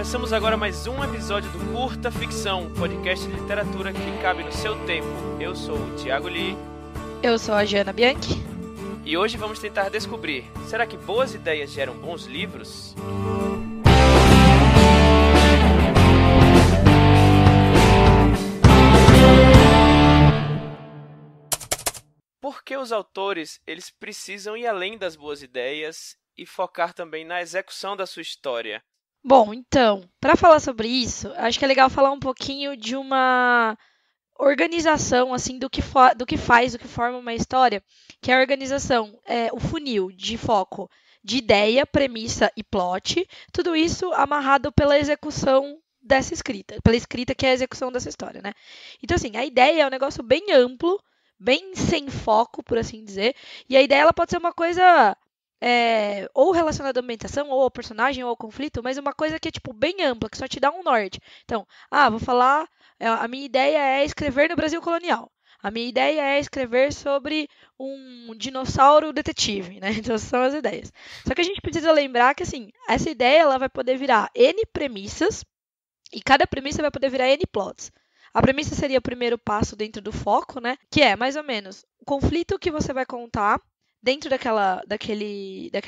Começamos agora mais um episódio do Curta Ficção, um podcast de literatura que cabe no seu tempo. Eu sou o Thiago Lee. Eu sou a Jana Bianchi. E hoje vamos tentar descobrir, será que boas ideias geram bons livros? Por que os autores eles precisam ir além das boas ideias e focar também na execução da sua história? Bom, então, para falar sobre isso, acho que é legal falar um pouquinho de uma organização, assim, do que forma uma história, que é a organização, o funil de foco de ideia, premissa e plot, tudo isso amarrado pela execução dessa escrita, pela escrita que é a execução dessa história, né? Então, assim, a ideia é um negócio bem amplo, bem sem foco, por assim dizer, e a ideia ela pode ser uma coisa ou relacionada à ambientação, ou ao personagem, ou ao conflito, mas uma coisa que é, tipo, bem ampla, que só te dá um norte. Então, vou falar, a minha ideia é escrever no Brasil colonial. A minha ideia é escrever sobre um dinossauro detetive, né? Então, essas são as ideias. Só que a gente precisa lembrar que, assim, essa ideia ela vai poder virar N premissas, e cada premissa vai poder virar N plots. A premissa seria o primeiro passo dentro do foco, né? Que é, mais ou menos, o conflito que você vai contar dentro daquela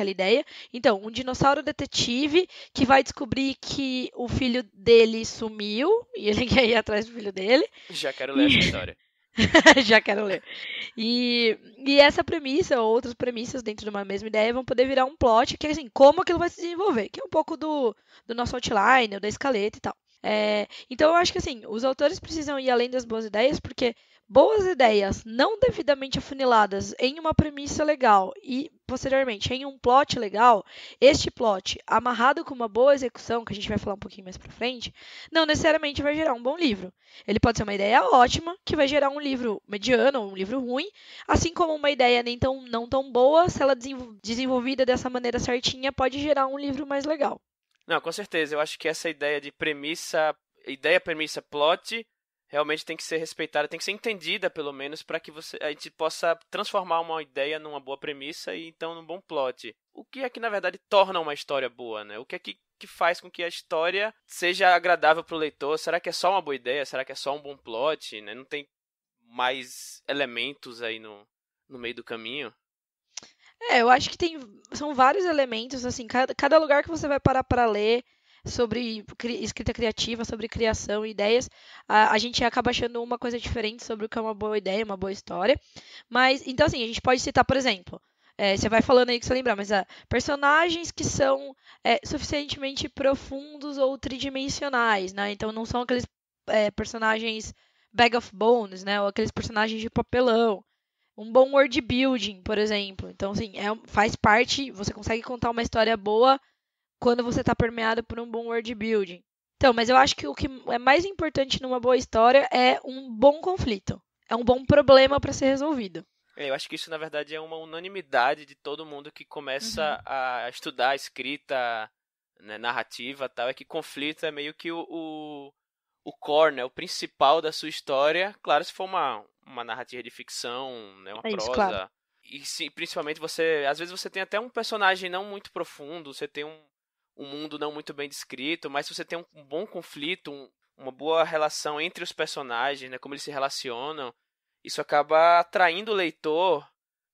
ideia. Então, um dinossauro detetive que vai descobrir que o filho dele sumiu e ele quer ir atrás do filho dele. Já quero ler essa história. Já quero ler. E essa premissa, ou outras premissas dentro de uma mesma ideia, vão poder virar um plot, que é assim, como aquilo vai se desenvolver, que é um pouco do nosso outline, ou da escaleta e tal. Então, eu acho que assim, os autores precisam ir além das boas ideias, porque boas ideias não devidamente afuniladas em uma premissa legal e, posteriormente, em um plot legal, este plot, amarrado com uma boa execução, que a gente vai falar um pouquinho mais pra frente, não necessariamente vai gerar um bom livro. Ele pode ser uma ideia ótima, que vai gerar um livro mediano ou um livro ruim, assim como uma ideia não tão boa, se ela desenvolvida dessa maneira certinha, pode gerar um livro mais legal. Não, com certeza. Eu acho que essa ideia de premissa, plot, realmente tem que ser respeitada, tem que ser entendida, pelo menos, para que a gente possa transformar uma ideia numa boa premissa e então num bom plot. O que é que, na verdade, torna uma história boa, né? O que é que faz com que a história seja agradável para o leitor? Será que é só uma boa ideia? Será que é só um bom plot? Né? Não tem mais elementos aí no meio do caminho? Eu acho que são vários elementos, assim, cada lugar que você vai parar para ler sobre escrita criativa, sobre criação e ideias, a gente acaba achando uma coisa diferente sobre o que é uma boa ideia, uma boa história. Mas, então, assim, a gente pode citar, por exemplo, você vai falando aí que você lembrar, mas personagens que são suficientemente profundos ou tridimensionais, né? Então, não são aqueles personagens bag of bones, né? Ou aqueles personagens de papelão. Um bom world building, por exemplo. Então, assim, faz parte, você consegue contar uma história boa quando você está permeado por um bom world building. Então, mas eu acho que o que é mais importante numa boa história é um bom conflito. É um bom problema para ser resolvido. Eu acho que isso, na verdade, é uma unanimidade de todo mundo que começa a estudar a escrita, né, narrativa e tal, é que conflito é meio que o core, né, o principal da sua história. Claro, se for uma narrativa de ficção, né, uma prosa. Claro. E principalmente às vezes você tem até um personagem não muito profundo, você tem um mundo não muito bem descrito, mas se você tem um bom conflito, uma boa relação entre os personagens, né, como eles se relacionam, isso acaba atraindo o leitor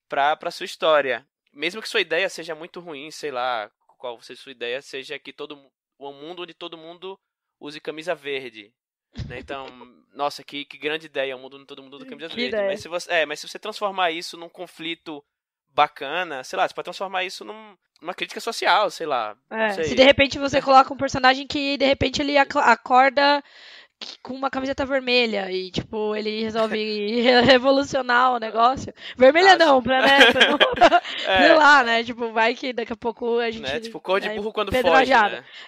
para sua história. Mesmo que sua ideia seja muito ruim, sei lá, qual seja sua ideia, seja que um mundo onde todo mundo use camisa verde. Né? Então, nossa, que grande ideia, o mundo onde todo mundo usa camisa verde. Mas se você transformar isso num conflito bacana, sei lá, você pode transformar isso numa crítica social, sei lá. Se de repente você coloca um personagem que de repente ele acorda com uma camiseta vermelha e, tipo, ele resolve revolucionar o negócio. Vermelha não, pra não... sei lá, né? Tipo, vai que daqui a pouco a gente... Né? Tipo, cor de burro quando foge,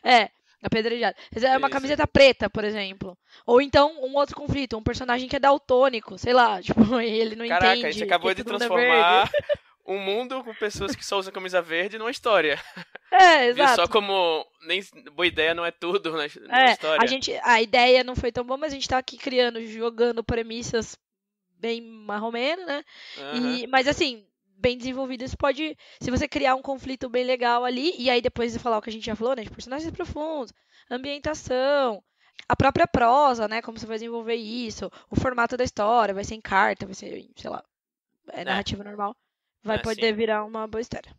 né? Apedrejado. É uma camiseta preta, por exemplo. Ou então, um outro conflito, um personagem que é daltônico, sei lá, tipo, ele não entende. Caraca, a gente acabou de transformar um mundo com pessoas que só usam camisa verde numa história. Exato. Viu só como nem boa ideia não é tudo na história. A ideia não foi tão boa, mas a gente tá aqui jogando premissas bem marromeno, né? Mas assim, bem desenvolvido, isso pode, se você criar um conflito bem legal ali, e aí depois de falar o que a gente já falou, né, de personagens profundos, ambientação, a própria prosa, né, como você vai desenvolver isso, o formato da história, vai ser em carta, vai ser, sei lá, narrativa normal, vai poder sim. virar uma boa história.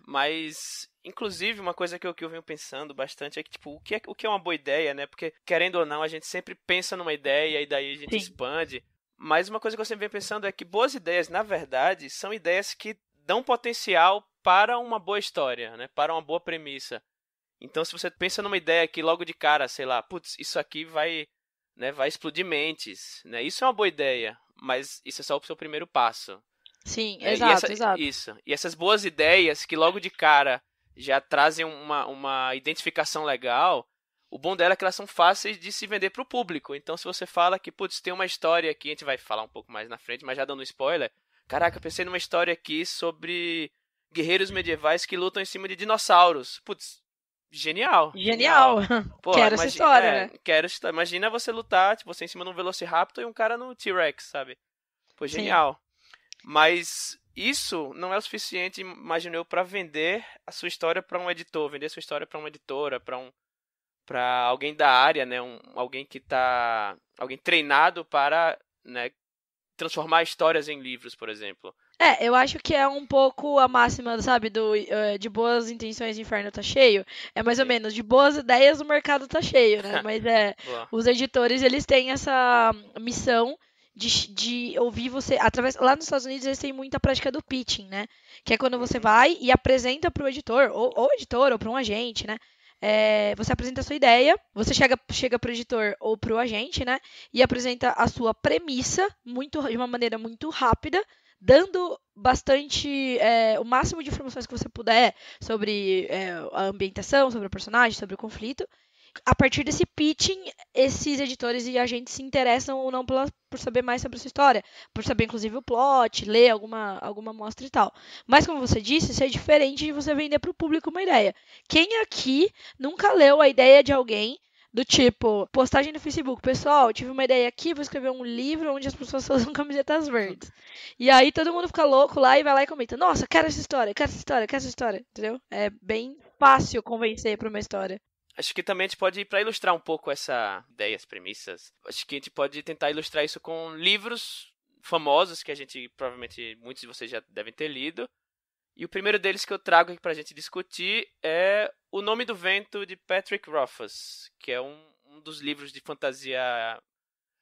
Mas, inclusive, uma coisa que eu venho pensando bastante é que, tipo, o que é uma boa ideia, né? Porque, querendo ou não, a gente sempre pensa numa ideia e daí a gente Sim. expande. Mas uma coisa que eu sempre venho pensando é que boas ideias, na verdade, são ideias que dão potencial para uma boa história, né? Para uma boa premissa. Então, se você pensa numa ideia que logo de cara, sei lá, putz, isso aqui vai, né, vai explodir mentes, né? Isso é uma boa ideia, mas isso é só o seu primeiro passo. Sim, É, exato. Isso. E essas boas ideias que logo de cara já trazem uma identificação legal, o bom dela é que elas são fáceis de se vender para o público. Então, se você fala que, putz, tem uma história aqui, a gente vai falar um pouco mais na frente, mas já dando spoiler, caraca, eu pensei numa história aqui sobre guerreiros medievais que lutam em cima de dinossauros. Putz, genial. Genial. Pô, Quero essa história, né? Quero essa história. Imagina você lutar, tipo, você em cima de um Velociraptor e um cara no T-Rex, sabe? Pô, genial. Sim. Mas isso não é o suficiente, imagino eu, para vender a sua história para um editor, vender a sua história para uma editora, para alguém da área, né? Alguém que tá, alguém treinado para, né, transformar histórias em livros, por exemplo. Eu acho que é um pouco a máxima, sabe, de boas intenções o inferno tá cheio. É mais ou menos, de boas ideias o mercado tá cheio, né? Mas os editores, eles têm essa missão de ouvir você, através, lá nos Estados Unidos eles têm muita prática do pitching, né? Que é quando você vai e apresenta pro editor, ou editor, ou para um agente, né? Você apresenta a sua ideia, você chega pro editor ou pro agente, né? E apresenta a sua premissa de uma maneira muito rápida, dando bastante, o máximo de informações que você puder sobre a ambientação, sobre o personagem, sobre o conflito. A partir desse pitching, esses editores e agentes se interessam ou não por saber mais sobre a sua história, por saber inclusive o plot, ler alguma amostra e tal. Mas como você disse, isso é diferente de você vender para o público uma ideia. Quem aqui nunca leu a ideia de alguém do tipo, postagem no Facebook, pessoal, tive uma ideia aqui, vou escrever um livro onde as pessoas usam camisetas verdes. E aí todo mundo fica louco lá e vai lá e comenta, nossa, quero essa história, quero essa história, quero essa história, entendeu? É bem fácil convencer para uma história. Acho que também a gente pode, para ilustrar um pouco essa ideia, as premissas, acho que a gente pode tentar ilustrar isso com livros famosos que a gente, provavelmente, muitos de vocês já devem ter lido. E o primeiro deles que eu trago aqui pra gente discutir é O Nome do Vento, de Patrick Rothfuss, que é um dos livros de fantasia,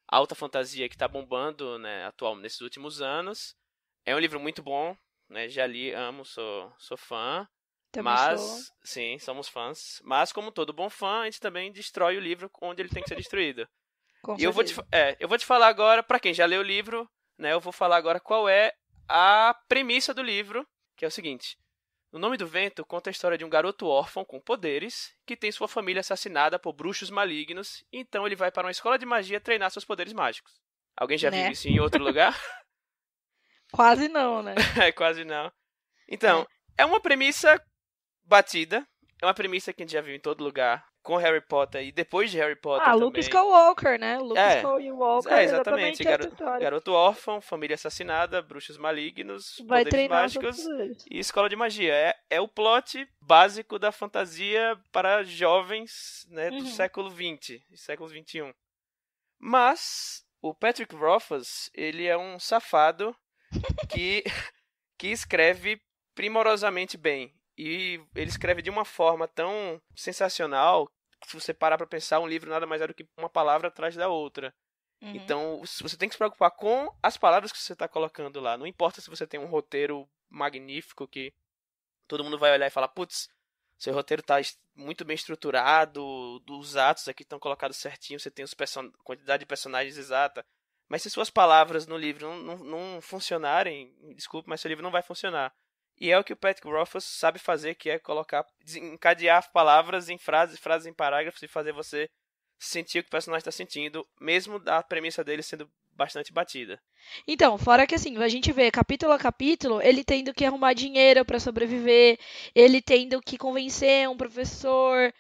alta fantasia, que tá bombando, né, atual, nesses últimos anos. É um livro muito bom, né, já li, amo, sou fã. Mas, sim, somos fãs. Mas, como todo bom fã, a gente também destrói o livro onde ele tem que ser destruído. E eu vou te falar agora, pra quem já leu o livro, né, eu vou falar agora qual é a premissa do livro, que é o seguinte. O Nome do Vento conta a história de um garoto órfão com poderes que tem sua família assassinada por bruxos malignos, e então ele vai para uma escola de magia treinar seus poderes mágicos. Alguém já viu isso em outro lugar? Quase não, né? Quase não. Então, é uma premissa batida. É uma premissa que a gente já viu em todo lugar. Com Harry Potter e depois de Harry Potter também. Luke Skywalker, né? Luke Skywalker exatamente. Garoto órfão, família assassinada, bruxos malignos, vai poderes mágicos e escola de magia. É o plot básico da fantasia para jovens, né, do século XX e século XXI. Mas o Patrick Rothfuss, ele é um safado que escreve primorosamente bem. E ele escreve de uma forma tão sensacional que, se você parar pra pensar, um livro nada mais é do que uma palavra atrás da outra. Então, você tem que se preocupar com as palavras que você está colocando lá. Não importa se você tem um roteiro magnífico que todo mundo vai olhar e falar, putz, seu roteiro está muito bem estruturado, os atos aqui estão colocados certinho, você tem a quantidade de personagens exata. Mas se suas palavras no livro não funcionarem, desculpe, mas seu livro não vai funcionar. E é o que o Patrick Rothfuss sabe fazer, que é encadear palavras em frases em parágrafos e fazer você sentir o que o personagem está sentindo, mesmo a premissa dele sendo bastante batida. Então, fora que assim, a gente vê capítulo a capítulo, ele tendo que arrumar dinheiro para sobreviver, ele tendo que convencer um professor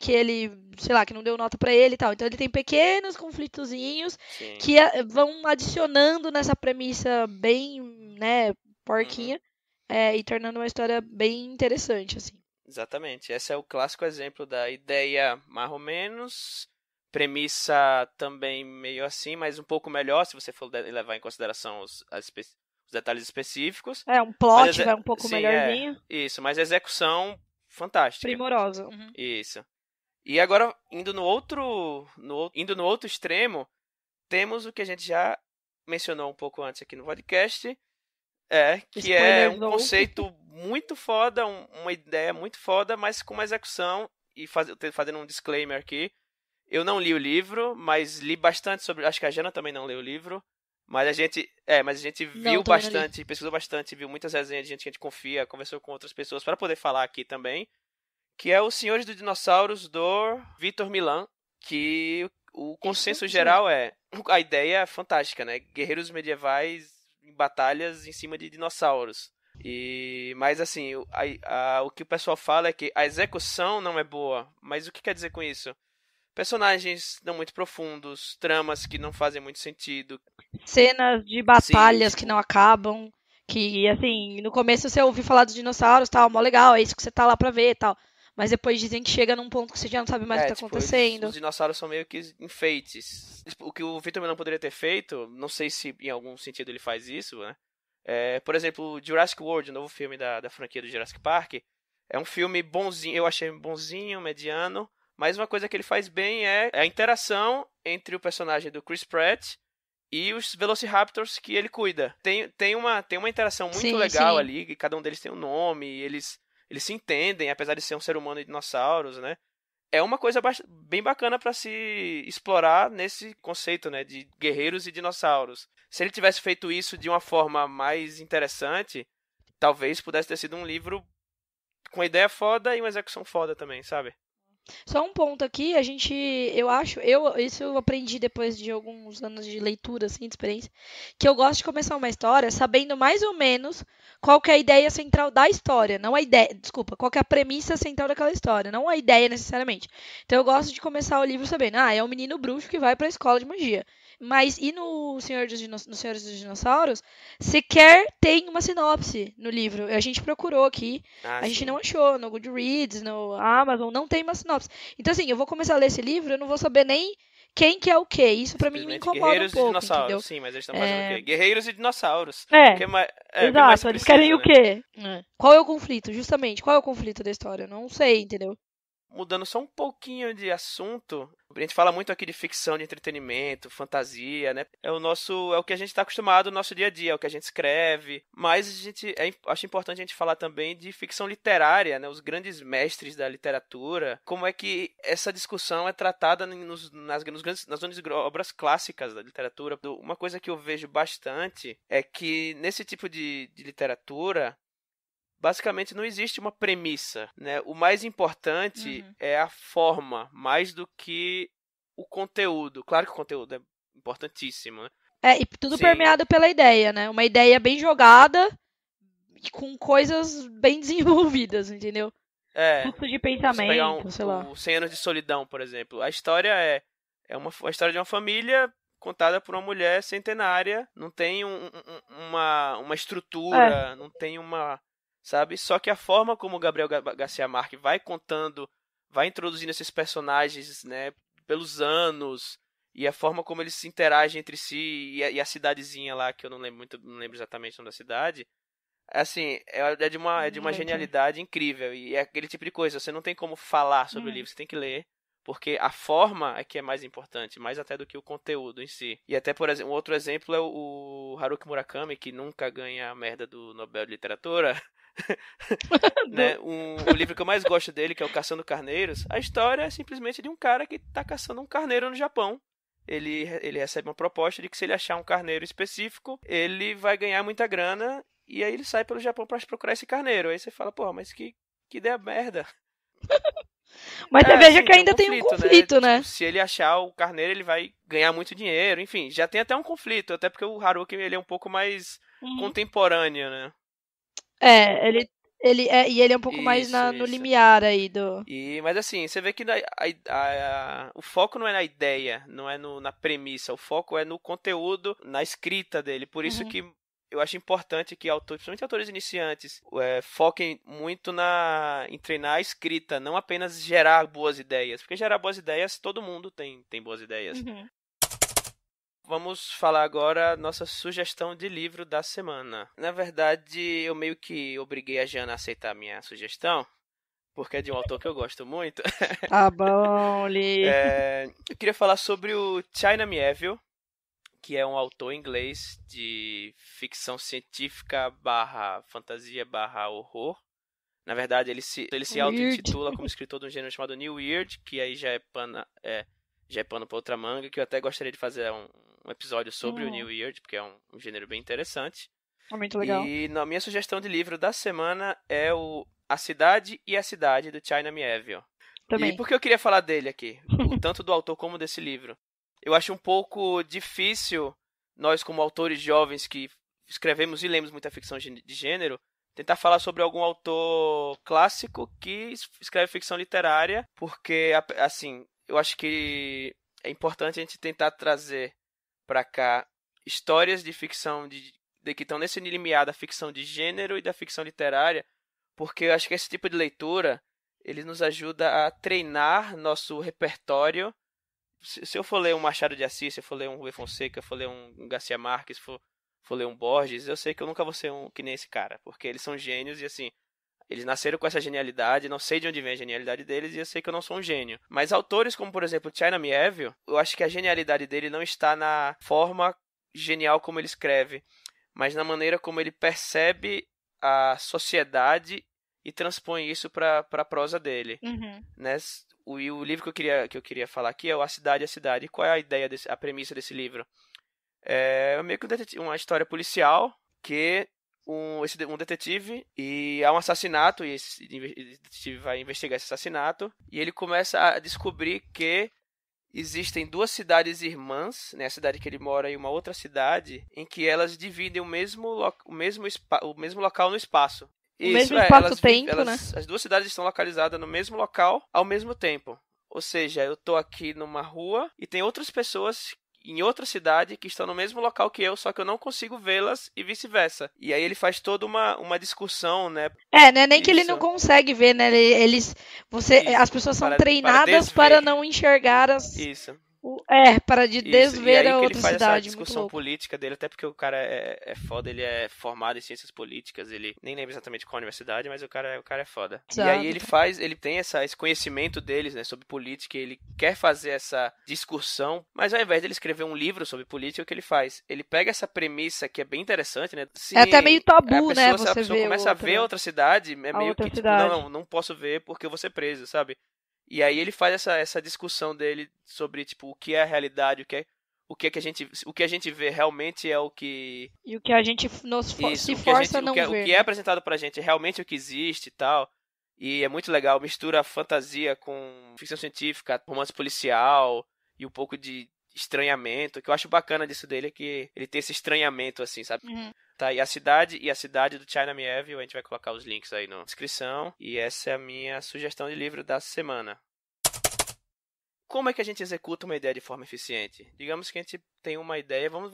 que ele, sei lá, que não deu nota para ele e tal. Então ele tem pequenos conflitozinhos que vão adicionando nessa premissa bem, né, porquinha, e tornando uma história bem interessante, assim. Exatamente. Esse é o clássico exemplo da ideia mais ou menos, premissa também meio assim, mas um pouco melhor se você for levar em consideração os detalhes específicos. Um plot vai um pouco sim, melhorzinho. Isso, mas a execução fantástica. Primorosa. Uhum. Isso. E agora, indo no outro extremo, temos o que a gente já mencionou um pouco antes aqui no podcast, que é um conceito muito foda, uma ideia muito foda, mas com uma execução, e fazendo um disclaimer aqui, eu não li o livro, mas li bastante sobre, acho que a Jana também não leu o livro, mas a gente viu bastante, pesquisou bastante, viu muitas resenhas de gente que a gente confia, conversou com outras pessoas para poder falar aqui também, que é Os Senhores dos Dinossauros, do Victor Milan, que o consenso geral a ideia é fantástica, né? Guerreiros medievais em batalhas em cima de dinossauros. Mas assim, o que o pessoal fala é que a execução não é boa. Mas o que quer dizer com isso? Personagens não muito profundos, tramas que não fazem muito sentido. Cenas de batalhas que não acabam. Que, assim, no começo você ouviu falar dos dinossauros, tal, mó legal, é isso que você tá lá pra ver e tal. Mas depois dizem que chega num ponto que você já não sabe mais o que tá acontecendo. Os dinossauros são meio que enfeites. O que o Victor não poderia ter feito, não sei se em algum sentido ele faz isso, né? Por exemplo, Jurassic World, o novo filme da franquia do Jurassic Park, é um filme bonzinho, eu achei bonzinho, mediano, mas uma coisa que ele faz bem é a interação entre o personagem do Chris Pratt e os Velociraptors que ele cuida. Tem uma interação muito legal ali, e cada um deles tem um nome, e eles se entendem, apesar de ser um ser humano e dinossauros, né? É uma coisa bem bacana para se explorar nesse conceito, né, de guerreiros e dinossauros. Se ele tivesse feito isso de uma forma mais interessante, talvez pudesse ter sido um livro com ideia foda e uma execução foda também, sabe? Só um ponto aqui, isso eu aprendi depois de alguns anos de leitura, assim, de experiência, que eu gosto de começar uma história sabendo mais ou menos qual que é a ideia central da história, não a ideia, desculpa, qual que é a premissa central daquela história, não a ideia necessariamente. Então eu gosto de começar o livro sabendo, é um menino bruxo que vai pra escola de magia. Mas e no Senhores dos Dinossauros, sequer tem uma sinopse no livro. A gente procurou aqui, a gente não achou no Goodreads, no Amazon, não tem uma sinopse. Então, assim, eu vou começar a ler esse livro, eu não vou saber nem quem que é o quê. Isso pra mim me incomoda um pouco, Guerreiros e dinossauros, entendeu? sim, mas eles estão fazendo o quê? Guerreiros e dinossauros. Exato, eles querem o quê? Qual é o conflito, justamente? Qual é o conflito da história? Eu não sei, entendeu? Mudando só um pouquinho de assunto, a gente fala muito aqui de ficção, de entretenimento, fantasia, né? É o que a gente está acostumado no nosso dia a dia, é o que a gente escreve. Mas acho importante a gente falar também de ficção literária, né? Os grandes mestres da literatura. Como é que essa discussão é tratada nas grandes obras clássicas da literatura. Uma coisa que eu vejo bastante é que nesse tipo de literatura, basicamente não existe uma premissa, né? O mais importante é a forma, mais do que o conteúdo. Claro que o conteúdo é importantíssimo, né? E tudo permeado pela ideia, né? Uma ideia bem jogada e com coisas bem desenvolvidas, entendeu? Fluxo de pensamento, sei lá. O 100 Anos de Solidão, por exemplo. A história é a história de uma família contada por uma mulher centenária. Não tem uma estrutura, não tem uma... sabe? Só que a forma como o Gabriel Garcia Marques vai contando, vai introduzindo esses personagens, né, pelos anos, e a forma como eles se interagem entre si, e a cidadezinha lá, que eu não lembro exatamente o nome da cidade, assim, é de uma genialidade incrível, e é aquele tipo de coisa, você não tem como falar sobre o livro, você tem que ler, porque a forma é que é mais importante, mais até do que o conteúdo em si. E até, por exemplo, um outro exemplo é o Haruki Murakami, que nunca ganha a merda do Nobel de Literatura. Né? O livro que eu mais gosto dele, que é o Caçando Carneiros, a história é simplesmente de um cara que está caçando um carneiro no Japão. Ele recebe uma proposta de que se ele achar um carneiro específico, ele vai ganhar muita grana, e aí ele sai pelo Japão para procurar esse carneiro. Aí você fala, porra, mas que ideia merda. Mas você veja que ainda tem um conflito, né? Tipo, se ele achar o carneiro, ele vai ganhar muito dinheiro. Enfim, já tem até um conflito. Até porque o Haruki, ele é um pouco mais contemporâneo, né? Ele é um pouco mais no limiar aí do... Mas assim, você vê que o foco não é na ideia, não é na premissa. O foco é no conteúdo, na escrita dele. Por isso que eu acho importante que autores, principalmente autores iniciantes, foquem muito em treinar a escrita, não apenas gerar boas ideias. Porque gerar boas ideias, todo mundo tem boas ideias. Uhum. Vamos falar agora nossa sugestão de livro da semana. Na verdade, eu meio que obriguei a Jana a aceitar a minha sugestão, porque é de um autor que eu gosto muito. Tá bom, Li. Eu queria falar sobre o China Miéville, que é um autor inglês de ficção científica / fantasia / horror. Na verdade, ele se auto-intitula como escritor de um gênero chamado New Weird, que aí já é pano para outra manga, que eu até gostaria de fazer um episódio sobre o New Weird, porque é um gênero bem interessante. É muito legal. E na minha sugestão de livro da semana é A Cidade e a Cidade, do China Miéville. Também. E por que eu queria falar dele aqui? Tanto do autor como desse livro. Eu acho um pouco difícil, nós como autores jovens que escrevemos e lemos muita ficção de gênero, tentar falar sobre algum autor clássico que escreve ficção literária, porque, assim, eu acho que é importante a gente tentar trazer para cá histórias de ficção que estão nesse limiar da ficção de gênero e da ficção literária, porque eu acho que esse tipo de leitura ele nos ajuda a treinar nosso repertório. Se eu for ler um Machado de Assis, se eu for ler um Rubem Fonseca, for ler um Garcia Marques, se for ler um Borges, eu sei que eu nunca vou ser que nem esse cara, porque eles são gênios e assim, eles nasceram com essa genialidade, não sei de onde vem a genialidade deles e eu sei que eu não sou um gênio. Mas autores como, por exemplo, China Miéville, eu acho que a genialidade dele não está na forma genial como ele escreve, mas na maneira como ele percebe a sociedade e transpõe isso para a prosa dele. Uhum. Né? O livro que eu queria falar aqui é o A Cidade e a Cidade. E qual é a ideia, a premissa desse livro? É meio que uma história policial que um detetive e há um assassinato e esse detetive vai investigar esse assassinato e ele começa a descobrir que existem duas cidades irmãs, né, a cidade que ele mora e uma outra cidade, em que elas dividem o mesmo local no espaço. O mesmo espaço-tempo, né? As duas cidades estão localizadas no mesmo local ao mesmo tempo. Ou seja, eu tô aqui numa rua e tem outras pessoas em outra cidade que estão no mesmo local que eu, só que eu não consigo vê-las e vice-versa. E aí ele faz toda uma discussão, né? Né? Nem que ele não consegue ver, né? As pessoas são treinadas para não enxergar as... Isso. Para desver a outra cidade. E aí que ele faz essa discussão política dele, até porque o cara é foda, ele é formado em ciências políticas, ele nem lembra exatamente qual universidade, mas o cara é foda. Exato. E aí ele tem esse conhecimento deles, né, sobre política, ele quer fazer essa discussão, mas ao invés de ele escrever um livro sobre política, o que ele faz? Ele pega essa premissa que é bem interessante, né? É até meio tabu, né? A pessoa começa a ver outra cidade, é meio que tipo, não posso ver porque eu vou ser preso, sabe? E aí ele faz essa discussão dele sobre tipo o que é a realidade, o que a gente vê realmente é o que e o que a gente se força a não ver. O que é apresentado pra gente é realmente o que existe e tal. E é muito legal, mistura fantasia com ficção científica, romance policial e um pouco de estranhamento. O que eu acho bacana disso dele é que ele tem esse estranhamento assim, sabe? Uhum. Tá, e a cidade do China Miéville, a gente vai colocar os links aí na descrição. E essa é a minha sugestão de livro da semana. Como é que a gente executa uma ideia de forma eficiente? Digamos que a gente tem uma ideia, vamos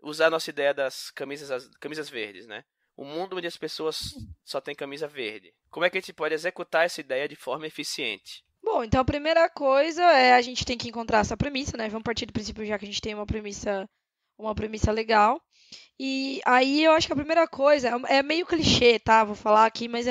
usar a nossa ideia das camisas verdes, né? O mundo onde as pessoas só têm camisa verde. Como é que a gente pode executar essa ideia de forma eficiente? Bom, então a primeira coisa é a gente tem que encontrar essa premissa, né? Vamos partir do princípio já que a gente tem uma premissa legal. E aí eu acho que a primeira coisa é meio clichê, tá? Vou falar aqui, mas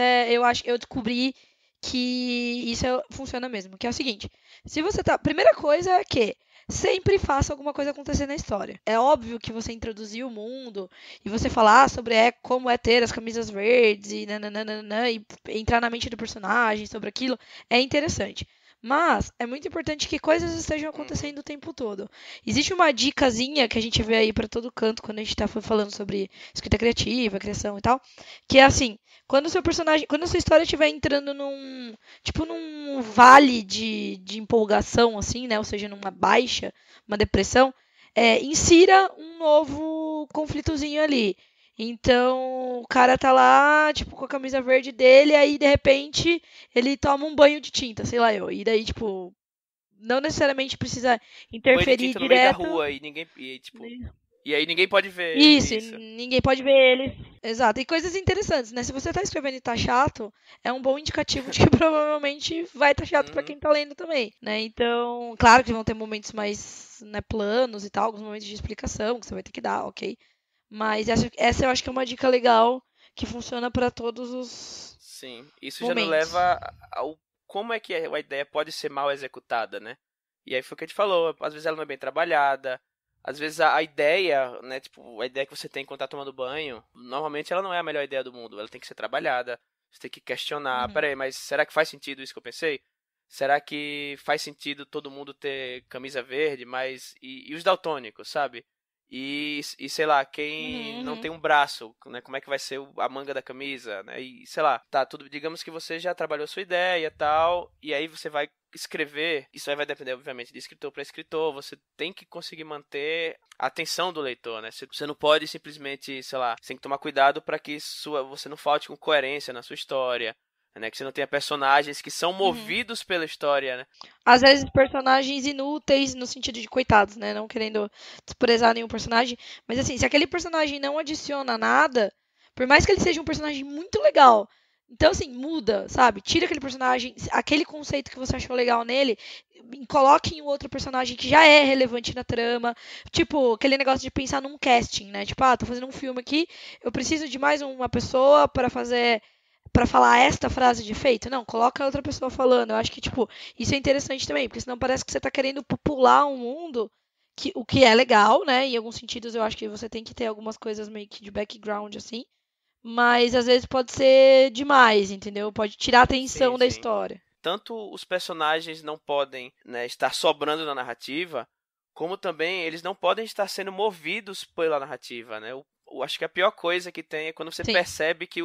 eu descobri que isso funciona mesmo, que é o seguinte: se você tá, primeira coisa é que sempre faça alguma coisa acontecer na história. É óbvio que você introduzir o mundo e você falar sobre como é ter as camisas verdes e nananana, e entrar na mente do personagem sobre aquilo é interessante. Mas é muito importante que coisas estejam acontecendo o tempo todo. Existe uma dicasinha que a gente vê aí pra todo canto quando a gente tá falando sobre escrita criativa, criação e tal, que é assim: quando a sua história estiver entrando num vale de empolgação, assim, né? Ou seja, numa baixa, uma depressão, insira um novo conflitozinho ali. Então, o cara tá lá, tipo, com a camisa verde dele, aí, de repente, ele toma um banho de tinta, sei lá eu. E daí, tipo, não necessariamente precisa interferir direto. No meio da rua e ninguém... E aí ninguém pode ver Isso, isso. ninguém pode ver ele. Exato. E coisas interessantes, né? Se você tá escrevendo e tá chato, é um bom indicativo de que provavelmente vai estar chato pra Uhum. quem tá lendo também, né? Então, claro que vão ter momentos mais, né, planos e tal, alguns momentos de explicação que você vai ter que dar, ok? Mas essa eu acho que é uma dica legal que funciona pra todos os Sim, isso já nos momentos. leva ao como é que a ideia pode ser mal executada, né? E aí foi o que a gente falou, às vezes ela não é bem trabalhada, às vezes a ideia, né, tipo, a ideia que você tem quando tá tomando banho, normalmente ela não é a melhor ideia do mundo, ela tem que ser trabalhada, você tem que questionar, Uhum. peraí, mas será que faz sentido isso que eu pensei? Será que faz sentido todo mundo ter camisa verde, mas e os daltônicos, sabe? E sei lá, quem Uhum, não uhum. tem um braço, né? Como é que vai ser a manga da camisa, né? E sei lá, tá, tudo, digamos que você já trabalhou sua ideia e tal, e aí você vai escrever, isso aí vai depender, obviamente, de escritor para escritor, você tem que conseguir manter a atenção do leitor, né? Você não pode simplesmente, sei lá, você tem que tomar cuidado para que você não falte com coerência na sua história, né? Que você não tenha personagens que são Uhum. movidos pela história, né? Às vezes personagens inúteis no sentido de coitados, né? Não querendo desprezar nenhum personagem. Mas assim, se aquele personagem não adiciona nada, por mais que ele seja um personagem muito legal, então assim, muda, sabe? Tira aquele personagem, aquele conceito que você achou legal nele, coloque em um outro personagem que já é relevante na trama. Tipo, aquele negócio de pensar num casting, né? Tipo, tô fazendo um filme aqui, eu preciso de mais uma pessoa para fazer para falar esta frase de efeito. Não, coloca outra pessoa falando. Eu acho que, tipo, isso é interessante também, porque senão parece que você tá querendo popular um mundo, o que é legal, né? Em alguns sentidos eu acho que você tem que ter algumas coisas meio que de background, assim. Mas às vezes pode ser demais, entendeu? Pode tirar a Sim, atenção da sim. história. Tanto os personagens não podem, né, estar sobrando na narrativa, como também eles não podem estar sendo movidos pela narrativa, né? Eu acho que a pior coisa que tem é quando você Sim. percebe que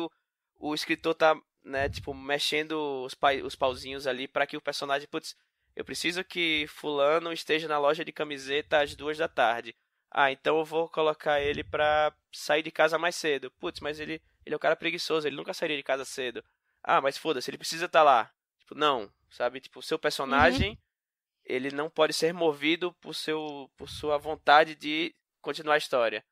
o escritor tá, né, tipo, mexendo os pauzinhos ali para que o personagem, putz, eu preciso que fulano esteja na loja de camiseta às 2 da tarde. Ah, então eu vou colocar ele pra sair de casa mais cedo. Putz, mas ele é um cara preguiçoso, ele nunca sairia de casa cedo. Ah, mas foda-se, ele precisa estar lá. Tipo, não, sabe? Tipo, o seu Uhum. personagem, ele não pode ser movido por sua vontade de continuar a história.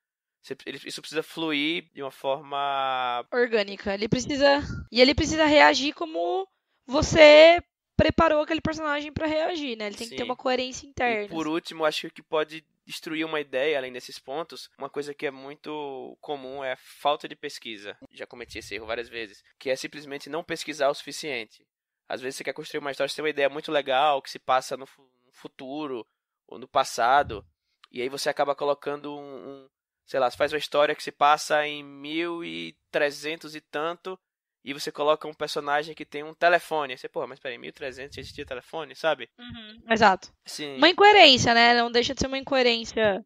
Isso precisa fluir de uma forma. Orgânica. Ele precisa. E ele precisa reagir como você preparou aquele personagem pra reagir, né? Ele tem que ter uma Sim. coerência E interna, por assim. último, acho que o que pode destruir uma ideia, além desses pontos, uma coisa que é muito comum é a falta de pesquisa. Já cometi esse erro várias vezes, que é simplesmente não pesquisar o suficiente. Às vezes você quer construir uma história, você tem uma ideia muito legal que se passa no futuro ou no passado, e aí você acaba colocando sei lá, você faz uma história que se passa em 1300 e tanto, e você coloca um personagem que tem um telefone. Aí você, porra, mas peraí, 1300 já existia telefone, sabe? Uhum. Exato. Uma Sim, incoerência, né? Não deixa de ser uma incoerência,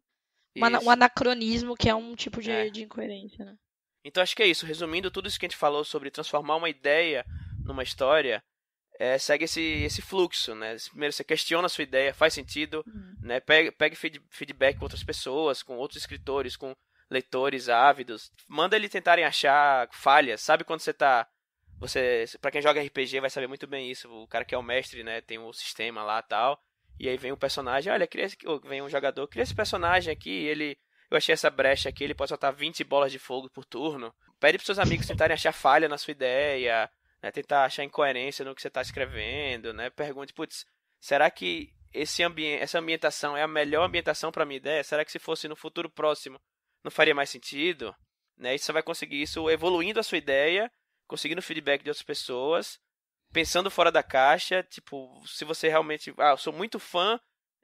um isso. anacronismo que é um tipo É. de incoerência, né? Então acho que é isso. Resumindo tudo isso que a gente falou sobre transformar uma ideia numa história, segue esse fluxo, né? Primeiro você questiona a sua ideia, faz sentido, Uhum. né? Pegue feedback com outras pessoas, com outros escritores, com leitores ávidos. Manda eles tentarem achar falhas. Sabe quando você tá. Para quem joga RPG vai saber muito bem isso. O cara que é o mestre, né? Tem um sistema lá tal. E aí vem um personagem, olha, vem um jogador, cria esse personagem aqui, eu achei essa brecha aqui, ele pode soltar 20 bolas de fogo por turno. Pede pros seus amigos tentarem achar falha na sua ideia, né, tentar achar incoerência no que você está escrevendo, né? Pergunte, putz, será que essa ambientação é a melhor ambientação para minha ideia? Será que se fosse no futuro próximo não faria mais sentido? Né? E você vai conseguir isso evoluindo a sua ideia, conseguindo feedback de outras pessoas, pensando fora da caixa, tipo, se você realmente, eu sou muito fã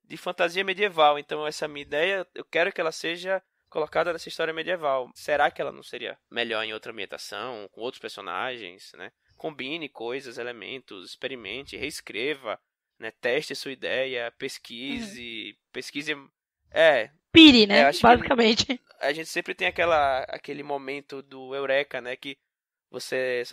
de fantasia medieval, então essa minha ideia, eu quero que ela seja colocada nessa história medieval. Será que ela não seria melhor em outra ambientação, com outros personagens, né? Combine coisas, elementos, experimente, reescreva, né? Teste sua ideia, Uhum. pesquise. É, Pire, né? acho que Basicamente. a gente sempre tem aquele momento do eureka, né? Que você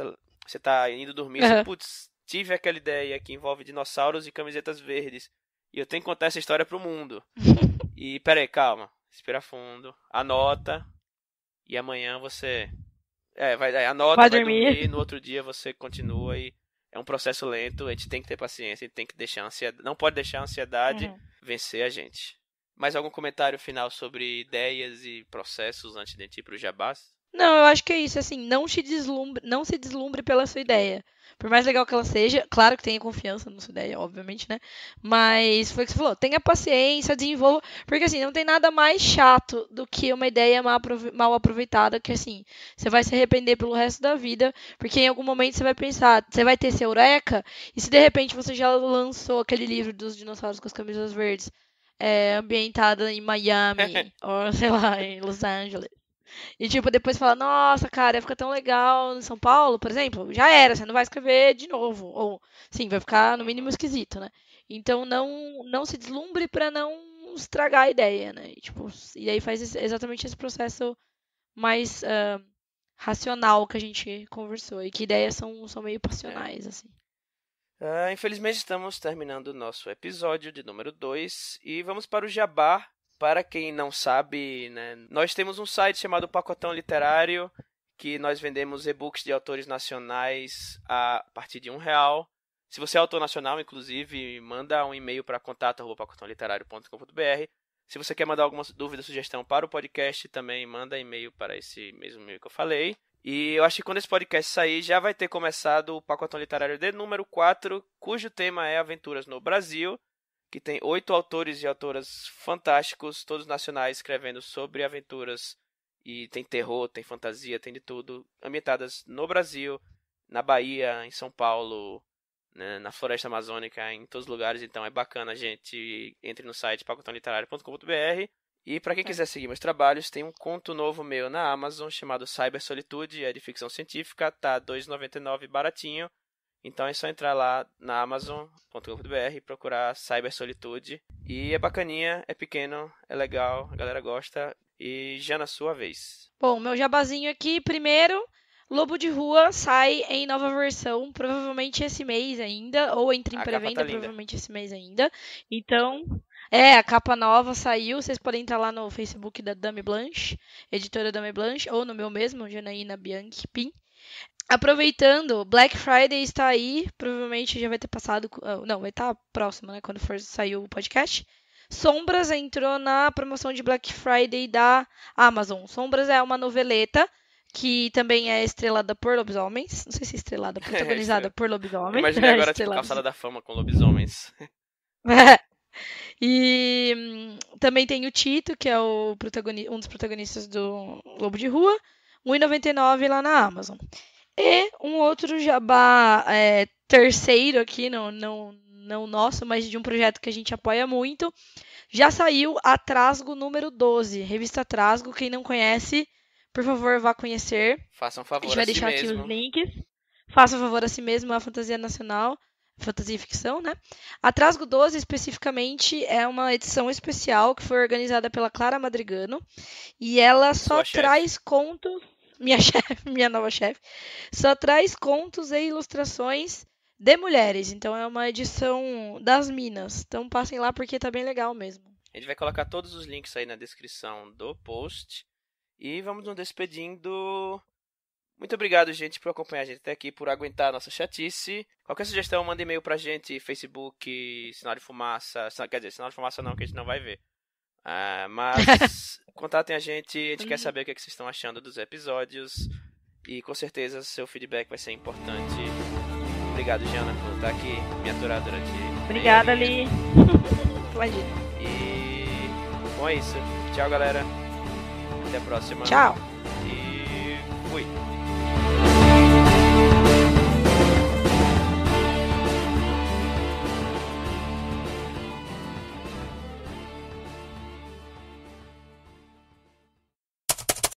tá indo dormir, você, Uhum. putz, tive aquela ideia que envolve dinossauros e camisetas verdes. E eu tenho que contar essa história pro mundo. E peraí, calma. Respira fundo. Anota. E amanhã você. Anota, Vai vai dormir. dormir. No outro dia você continua e. É um processo lento, a gente tem que ter paciência, a gente tem que deixar a ansiedade. Não pode deixar a ansiedade Uhum. vencer a gente. Mais algum comentário final sobre ideias e processos antes de a gente ir pro jabás? Não, eu acho que é isso, assim, não se deslumbre pela sua ideia. Por mais legal que ela seja, claro que tenha confiança na sua ideia, obviamente, né? Mas foi o que você falou, tenha paciência, desenvolva, porque assim, não tem nada mais chato do que uma ideia mal aproveitada, que assim, você vai se arrepender pelo resto da vida, porque em algum momento você vai pensar, você vai ter seu eureka, e se de repente você já lançou aquele livro dos dinossauros com as camisas verdes, ambientada em Miami, ou sei lá, em Los Angeles. E, tipo, depois fala, nossa, cara, ia ficar tão legal em São Paulo, por exemplo. Já era, você não vai escrever de novo. Ou, sim, vai ficar no mínimo esquisito, né? Então, não se deslumbre pra não estragar a ideia, né? E, tipo, e aí faz exatamente esse processo mais racional que a gente conversou. E que ideias são meio passionais, assim. Infelizmente estamos terminando o nosso episódio de número 2 e vamos para o jabá. Para quem não sabe, né, nós temos um site chamado Pacotão Literário, que nós vendemos e-books de autores nacionais a partir de R$1. Se você é autor nacional, inclusive, manda um e-mail para contato@pacotãoliterário.com.br. Se você quer mandar alguma dúvida, sugestão para o podcast, também manda e-mail para esse mesmo e-mail que eu falei. E eu acho que quando esse podcast sair, já vai ter começado o Pacotão Literário de número 4, cujo tema é Aventuras no Brasil, que tem 8 autores e autoras fantásticos, todos nacionais, escrevendo sobre aventuras. E tem terror, tem fantasia, tem de tudo, ambientadas no Brasil, na Bahia, em São Paulo, né, na Floresta Amazônica, em todos os lugares. Então é bacana, gente. Entre no site pacotãoliterário.com.br. E para quem quiser seguir meus trabalhos, tem um conto novo meu na Amazon chamado Cyber Solitude, é de ficção científica, tá R$2,99 baratinho. Então é só entrar lá na amazon.com.br e procurar Cyber Solitude. E é bacaninha, é pequeno, é legal, a galera gosta. E já na sua vez. Bom, meu jabazinho aqui, primeiro, Lobo de Rua sai em nova versão, provavelmente esse mês ainda, ou entra em pré-venda, provavelmente esse mês ainda. Então, a capa nova saiu, vocês podem entrar lá no Facebook da Dame Blanche, editora Dame Blanche, ou no meu mesmo, Janaína Bianchi Pin. Aproveitando, Black Friday está aí, provavelmente já vai ter passado, não, vai estar próximo, né, quando for sair o podcast. Sombras entrou na promoção de Black Friday da Amazon. Sombras é uma noveleta que também é estrelada por lobisomens. Não sei se é estrelada, protagonizada por lobisomens. Imaginei agora tipo Calçada da Fama com lobisomens. E também tem o Tito, que é um dos protagonistas do Lobo de Rua, R$1,99 lá na Amazon. E um outro jabá terceiro aqui, não nosso, mas de um projeto que a gente apoia muito. Já saiu a Trasgo número 12, revista Trasgo. Quem não conhece, por favor, vá conhecer. Faça um favor a gente vai deixar aqui os links. Faça um favor a si mesmo, a fantasia nacional, fantasia e ficção, né? A Trasgo 12, especificamente, é uma edição especial que foi organizada pela Clara Madrigano. E ela só traz contos... Minha nova chefe, só traz contos e ilustrações de mulheres. Então é uma edição das minas. Então passem lá porque tá bem legal mesmo. A gente vai colocar todos os links aí na descrição do post. E vamos nos despedindo. Muito obrigado, gente, por acompanhar a gente até aqui, por aguentar a nossa chatice. Qualquer sugestão, manda e-mail pra gente, Facebook, Sinal de Fumaça. Quer dizer, Sinal de Fumaça não, que a gente não vai ver. Mas contatem a gente quer saber o que vocês estão achando dos episódios. E com certeza seu feedback vai ser importante. Obrigado, Jana, por estar aqui me aturar durante... Obrigada, Ali. Imagina. E bom, é isso. Tchau, galera. Até a próxima. Tchau. E fui.